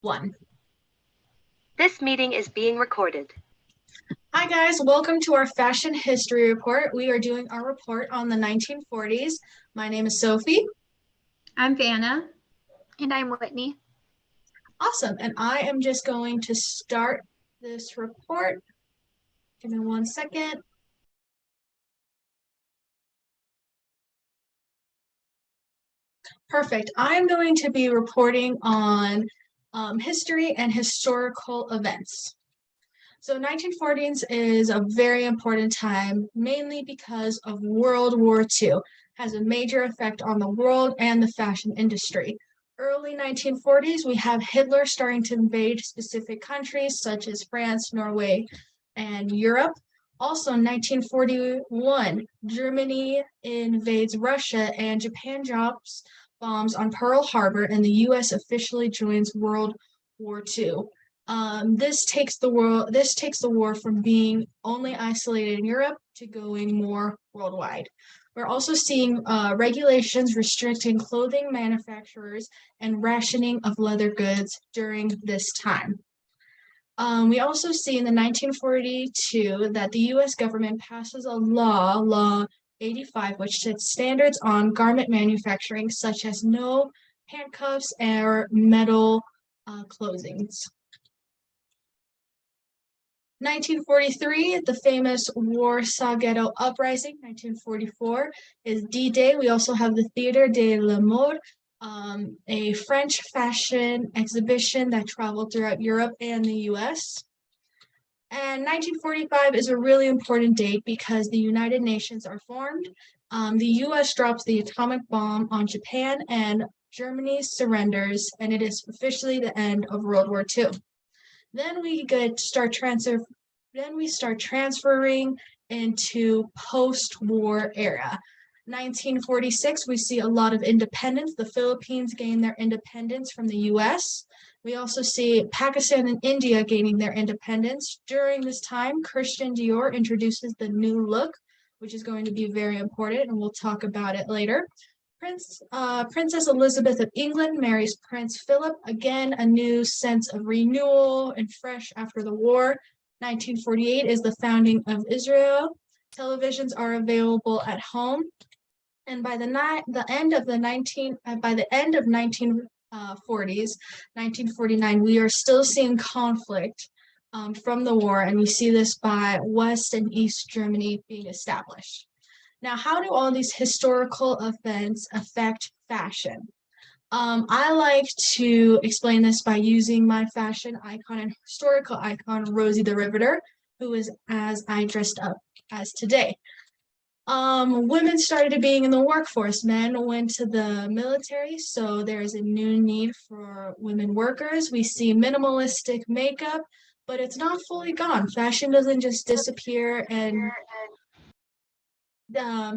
One. This meeting is being recorded. Hi guys, welcome to our fashion history report. We are doing our report on the 1940s. My name is Sophie. I'm Vanna. And I'm Whitney. Awesome, and I am just going to start this report. Give me 1 second. Perfect. I'm going to be reporting on history and historical events. So 1940s is a very important time, mainly because of World War II, has a major effect on the world and the fashion industry. Early 1940s, we have Hitler starting to invade specific countries such as France, Norway, and Europe. Also in 1941, Germany invades Russia and Japan drops bombs on Pearl Harbor, and the US officially joins World War II. This takes the war from being only isolated in Europe to going more worldwide. We're also seeing regulations restricting clothing manufacturers and rationing of leather goods during this time. We also see in the 1942 that the U.S. government passes a Law 85, which sets standards on garment manufacturing, such as no handcuffs or metal closings. 1943, the famous Warsaw Ghetto Uprising. 1944 is D-Day. We also have the Theatre de la Mode, a French fashion exhibition that traveled throughout Europe and the US. And 1945 is a really important date because the United Nations are formed. The US drops the atomic bomb on Japan and Germany surrenders, and it is officially the end of World War II. Then we start transferring into post-war era. 1946, we see a lot of independence. The Philippines gain their independence from the US. We also see Pakistan and India gaining their independence. During this time, Christian Dior introduces the new look, which is going to be very important, and we'll talk about it later. Princess Elizabeth of England marries Prince Philip. Again, a new sense of renewal and fresh after the war. 1948 is the founding of Israel. Televisions are available at home. And by the end of 1940s, 1949, we are still seeing conflict from the war, and we see this by West and East Germany being established. Now, how do all these historical events affect fashion? I like to explain this by using my fashion icon and historical icon, Rosie the Riveter, who is as I dressed up as today. Women started being in the workforce. Men went to the military, so there's a new need for women workers. We see minimalistic makeup, but it's not fully gone. Fashion doesn't just disappear, and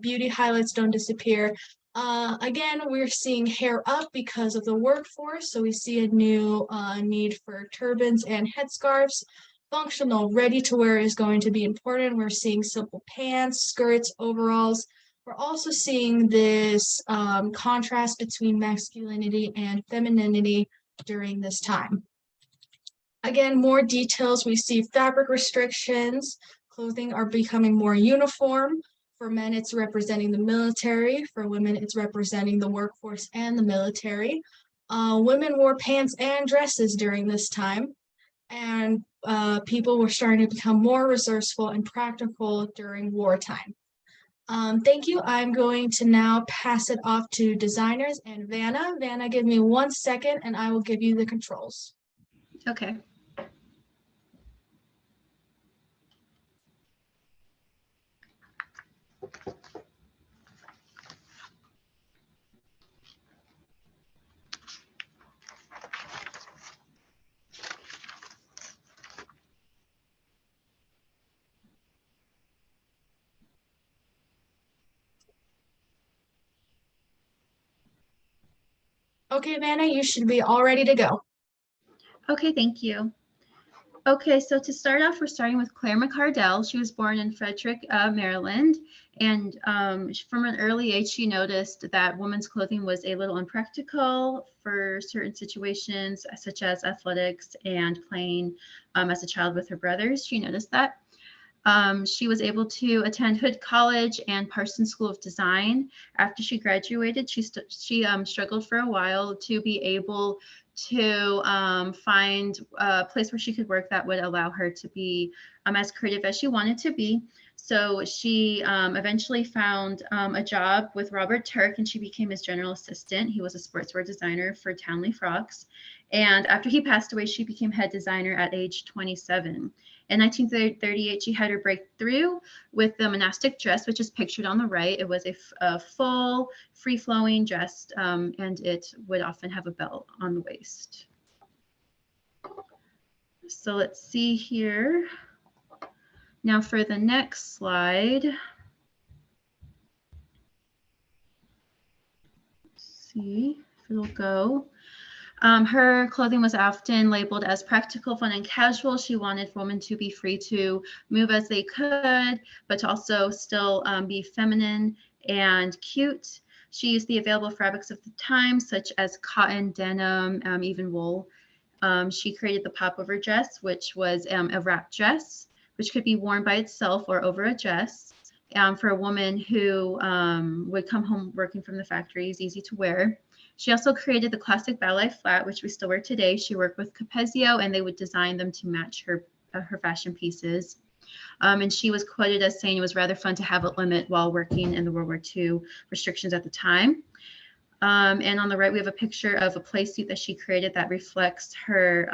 beauty highlights don't disappear. Again, we're seeing hair up because of the workforce, so we see a new need for turbans and headscarves. Functional, ready to wear is going to be important. We're seeing simple pants, skirts, overalls. We're also seeing this contrast between masculinity and femininity during this time. Again, more details. We see fabric restrictions. Clothing are becoming more uniform. For men, it's representing the military. For women, it's representing the workforce and the military. Women wore pants and dresses during this time, and people were starting to become more resourceful and practical during wartime. Thank you. I'm going to now pass it off to designers and Vanna. Vanna, give me 1 second and I will give you the controls. Okay. Okay, Vanna, you should be all ready to go. Okay, thank you. Okay, so to start off, we're starting with Claire McCardell. She was born in Frederick, Maryland. And from an early age, she noticed that women's clothing was a little impractical for certain situations, such as athletics and playing as a child with her brothers. She noticed that. She was able to attend Hood College and Parsons School of Design. After she graduated, she struggled for a while to be able to find a place where she could work that would allow her to be as creative as she wanted to be. So she eventually found a job with Robert Turk, and she became his general assistant. He was a sportswear designer for Townley Frocks. And after he passed away, she became head designer at age 27. In 1938, she had her breakthrough with the monastic dress, which is pictured on the right. It was a full, free-flowing dress, and it would often have a belt on the waist. So let's see here. Now for the next slide. Let's see if it'll go. Her clothing was often labeled as practical, fun, and casual. She wanted women to be free to move as they could, but to also still be feminine and cute. She used the available fabrics of the time, such as cotton, denim, even wool. She created the popover dress, which was a wrap dress, which could be worn by itself or over a dress. For a woman who would come home working from the factory, is easy to wear. She also created the classic ballet flat, which we still wear today. She worked with Capezio, and they would design them to match her fashion pieces. And she was quoted as saying it was rather fun to have a limit while working in the World War II restrictions at the time. And on the right, we have a picture of a play suit that she created that reflects her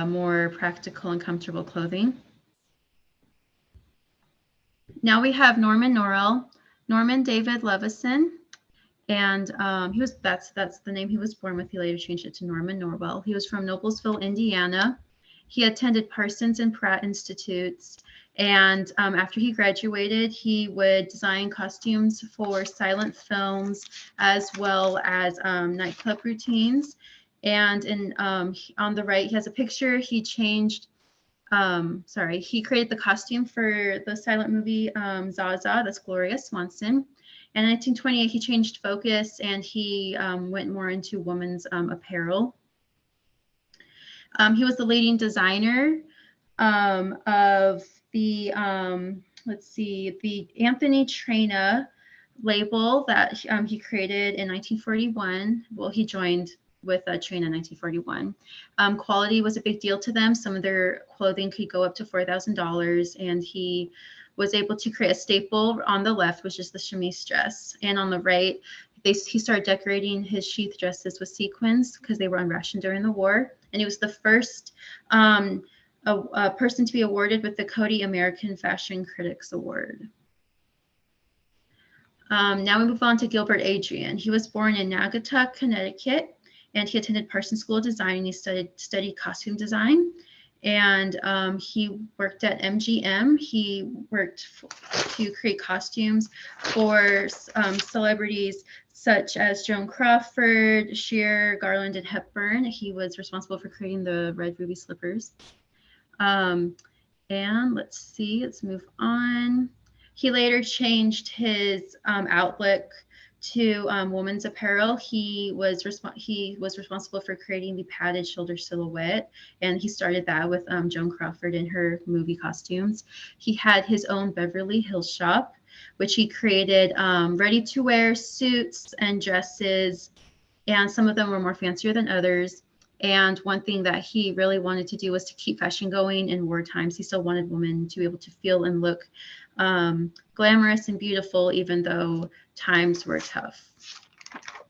more practical and comfortable clothing. Now we have Norman Norrell, Norman David Levison, and that's the name he was born with. He later changed it to Norman Norwell. He was from Noblesville, Indiana. He attended Parsons and Pratt Institutes, and after he graduated, he would design costumes for silent films as well as nightclub routines. And on the right, he has a picture. He created the costume for the silent movie Zaza, that's Gloria Swanson. And in 1928, he changed focus and he went more into women's apparel. He was the leading designer of the, the Anthony Traina label that he created in 1941. Well, he joined with Traina in 1941. Quality was a big deal to them. Some of their clothing could go up to $4,000, and he was able to create a staple on the left, which is the chemise dress, and on the right, he started decorating his sheath dresses with sequins because they were on ration during the war. And he was the first a person to be awarded with the Coty American Fashion Critics Award. Now we move on to Gilbert Adrian. He was born in Naugatuck, Connecticut, and he attended Parsons School of Design, and he studied costume design. And he worked at MGM. He worked to create costumes for celebrities such as Joan Crawford, Cher, Garland, and Hepburn. He was responsible for creating the red ruby slippers. And let's move on. He later changed his outlook to women's apparel. He was responsible for creating the padded shoulder silhouette, and he started that with Joan Crawford in her movie costumes. He had his own Beverly Hills shop, which he created ready-to-wear suits and dresses, and some of them were more fancier than others. And one thing that he really wanted to do was to keep fashion going in war times. He still wanted women to be able to feel and look glamorous and beautiful, even though times were tough.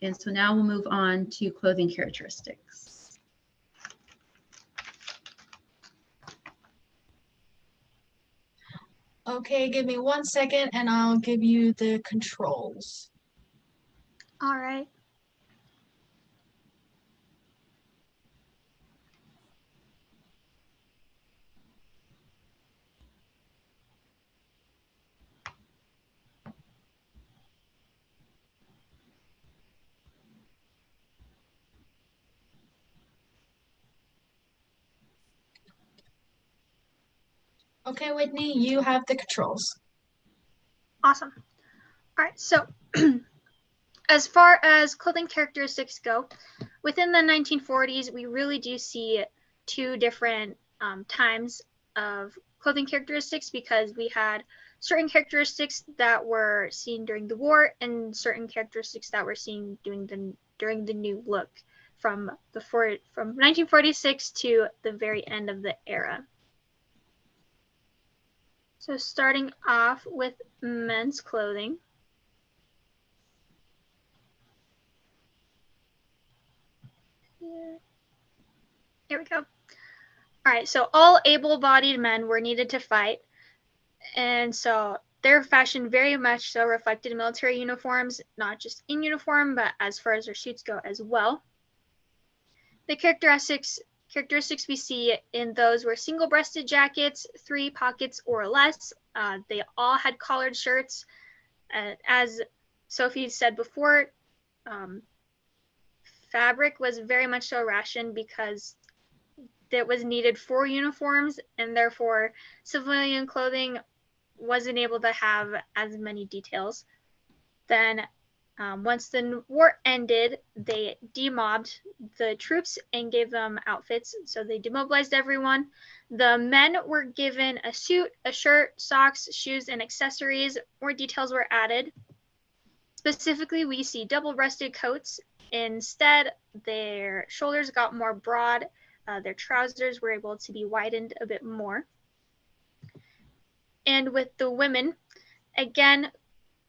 And so now we'll move on to clothing characteristics. Okay, give me 1 second and I'll give you the controls. All right. Okay, Whitney, you have the controls. Awesome. All right, so as far as clothing characteristics go, within the 1940s, we really do see two different times of clothing characteristics, because we had certain characteristics that were seen during the war and certain characteristics that were seen during the new look from 1946 to the very end of the era. So starting off with men's clothing. Here we go. All right, so all able-bodied men were needed to fight, and so their fashion very much so reflected military uniforms, not just in uniform, but as far as their suits go as well. The characteristics we see in those were single-breasted jackets, 3 pockets or less. They all had collared shirts. As Sophie said before, fabric was very much so rationed because that was needed for uniforms, and therefore civilian clothing wasn't able to have as many details. Then once the war ended, they demobbed the troops and gave them outfits. So they demobilized everyone. The men were given a suit, a shirt, socks, shoes, and accessories. More details were added. Specifically, we see double-breasted coats. Instead, their shoulders got more broad. Their trousers were able to be widened a bit more. And with the women, again,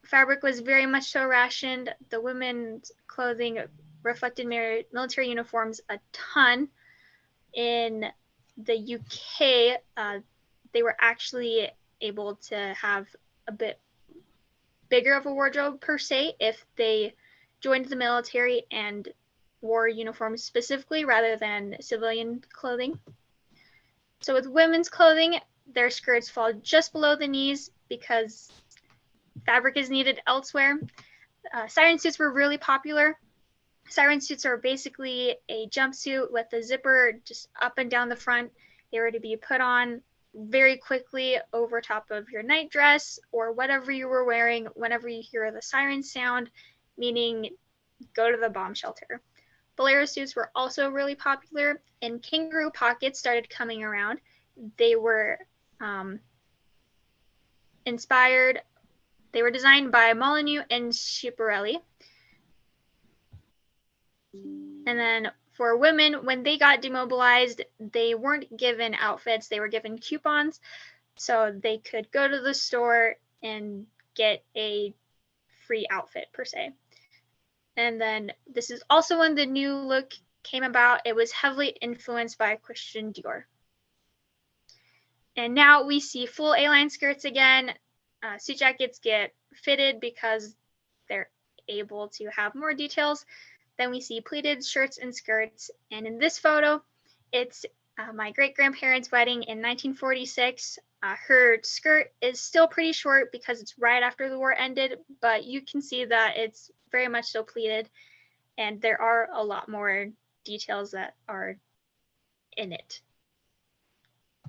fabric was very much so rationed. The women's clothing reflected military uniforms a ton. In the UK, they were actually able to have a bit bigger of a wardrobe per se if they joined the military and wore uniforms specifically rather than civilian clothing. So with women's clothing, their skirts fall just below the knees because fabric is needed elsewhere. Siren suits were really popular. Siren suits are basically a jumpsuit with a zipper just up and down the front. They were to be put on very quickly over top of your night dress or whatever you were wearing whenever you hear the siren sound, meaning go to the bomb shelter. Bolero suits were also really popular, and kangaroo pockets started coming around. They were designed by Molyneux and Schiaparelli. And then for women, when they got demobilized, they weren't given outfits, they were given coupons. So they could go to the store and get a free outfit per se. And then this is also when the new look came about. It was heavily influenced by Christian Dior. And now we see full A-line skirts again. Suit jackets get fitted because they're able to have more details. Then we see pleated shirts and skirts. And in this photo, it's my great-grandparents' wedding in 1946. Her skirt is still pretty short because it's right after the war ended, but you can see that it's very much so pleated, and there are a lot more details that are in it.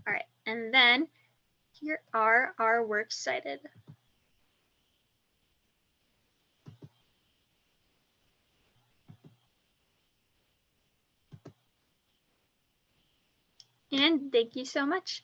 All right, and then here are our works cited. And thank you so much.